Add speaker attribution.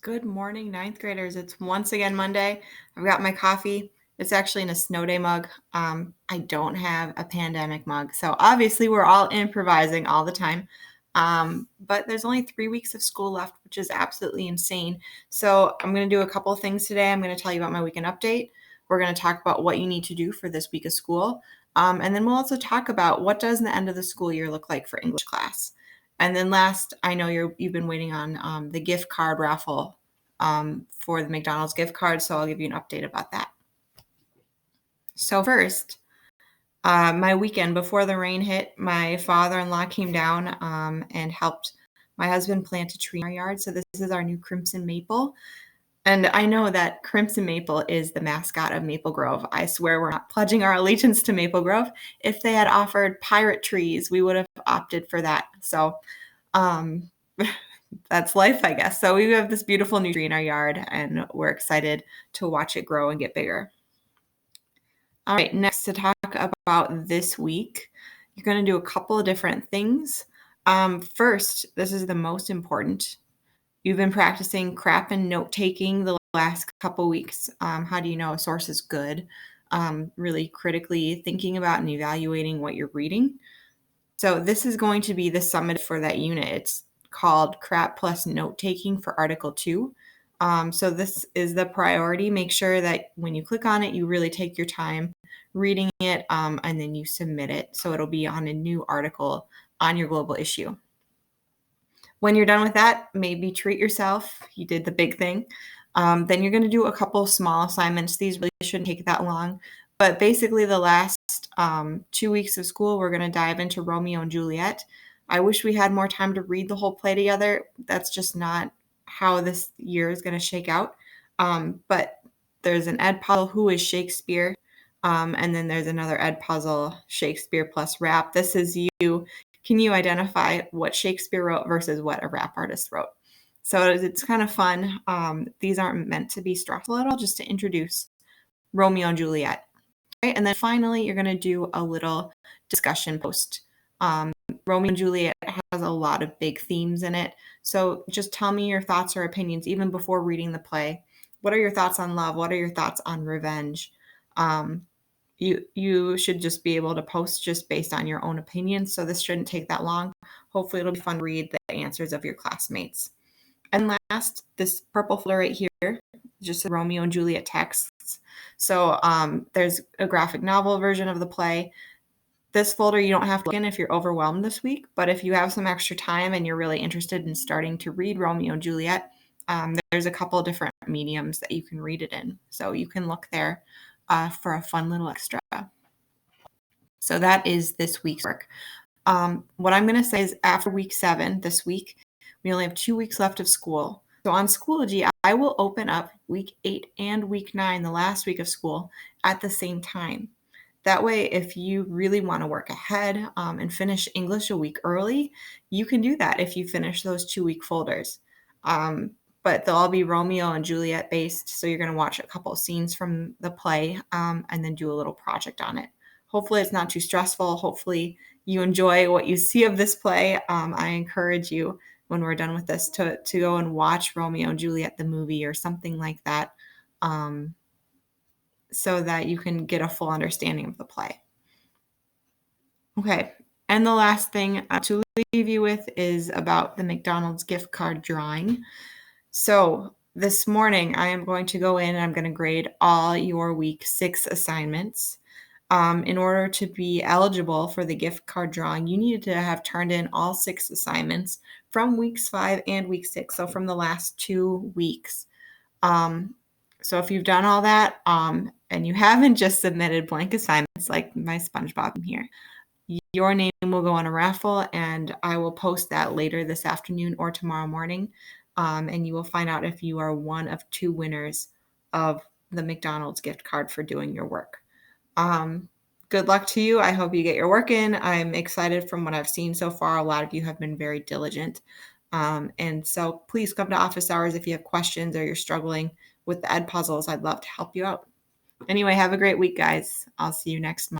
Speaker 1: Good morning, ninth graders. It's once again Monday. I've got my coffee. It's actually in a snow day mug. I don't have a pandemic mug. So obviously we're all improvising all the time. But there's only 3 weeks of school left, which is absolutely insane. So I'm going to do a couple of things today. I'm going to tell you about my weekend update. We're going to talk about what you need to do for this week of school. And then we'll also talk about what does the end of the school year look like for English class. And then last, I know you've been waiting on the gift card raffle for the McDonald's gift card, so I'll give you an update about that. So first, my weekend before the rain hit, my father-in-law came down and helped my husband plant a tree in our yard. So this is our new crimson maple. And I know that crimson maple is the mascot of Maple Grove. I swear we're not pledging our allegiance to Maple Grove. If they had offered pirate trees, we would have opted for that. So that's life, I guess. So we have this beautiful new tree in our yard, and we're excited to watch it grow and get bigger. All right, next to talk about this week, you're going to do a couple of different things. First, this is the most important. You've been practicing crap and note-taking the last couple weeks. How do you know a source is good? Really critically thinking about and evaluating what you're reading. So this is going to be the summit for that unit. It's called Crap Plus Note-Taking for Article 2. So this is the priority. Make sure that when you click on it, you really take your time reading it, and then you submit it. So it'll be on a new article on your global issue. When you're done with that, maybe treat yourself. You did the big thing. Then you're going to do a couple small assignments. These really shouldn't take that long. But basically the last 2 weeks of school, we're going to dive into Romeo and Juliet. I wish we had more time to read the whole play together. That's just not how this year is going to shake out. But there's an ed puzzle, who is Shakespeare? And then there's another ed puzzle, Shakespeare plus rap. This is you. Can you identify what Shakespeare wrote versus what a rap artist wrote? So it's kind of fun. These aren't meant to be stressful at all, just to introduce Romeo and Juliet. Okay? And then finally, you're going to do a little discussion post. Romeo and Juliet has a lot of big themes in it. So just tell me your thoughts or opinions, even before reading the play. What are your thoughts on love? What are your thoughts on revenge? You should just be able to post just based on your own opinions. So this shouldn't take that long. Hopefully it'll be fun to read the answers of your classmates. And last, this purple folder right here, just the Romeo and Juliet texts. So there's a graphic novel version of the play. This folder you don't have to look in if you're overwhelmed this week, but if you have some extra time and you're really interested in starting to read Romeo and Juliet, there's a couple different mediums that you can read it in. So you can look there for a fun little extra. So that is this week's work. What I'm going to say is after week 7 this week, we only have 2 weeks left of school. So on Schoology, I will open up week 8 and week 9, the last week of school, at the same time. That way, if you really want to work ahead and finish English a week early, you can do that if you finish those 2-week folders. But they'll all be Romeo and Juliet based. So you're going to watch a couple of scenes from the play and then do a little project on it. Hopefully it's not too stressful. Hopefully you enjoy what you see of this play. I encourage you when we're done with this to go and watch Romeo and Juliet, the movie, or something like that, so that you can get a full understanding of the play. Okay. And the last thing to leave you with is about the McDonald's gift card drawing. So this morning, I am going to go in and I'm going to grade all your week 6 assignments. In order to be eligible for the gift card drawing, you needed to have turned in all 6 assignments from weeks 5 and week 6, so from the last 2 weeks. So if you've done all that and you haven't just submitted blank assignments like my SpongeBob here, your name will go on a raffle, and I will post that later this afternoon or tomorrow morning. And you will find out if you are one of 2 winners of the McDonald's gift card for doing your work. Good luck to you. I hope you get your work in. I'm excited from what I've seen so far. A lot of you have been very diligent. And so please come to office hours if you have questions or you're struggling with the ed puzzles. I'd love to help you out. Anyway, have a great week, guys. I'll see you next month.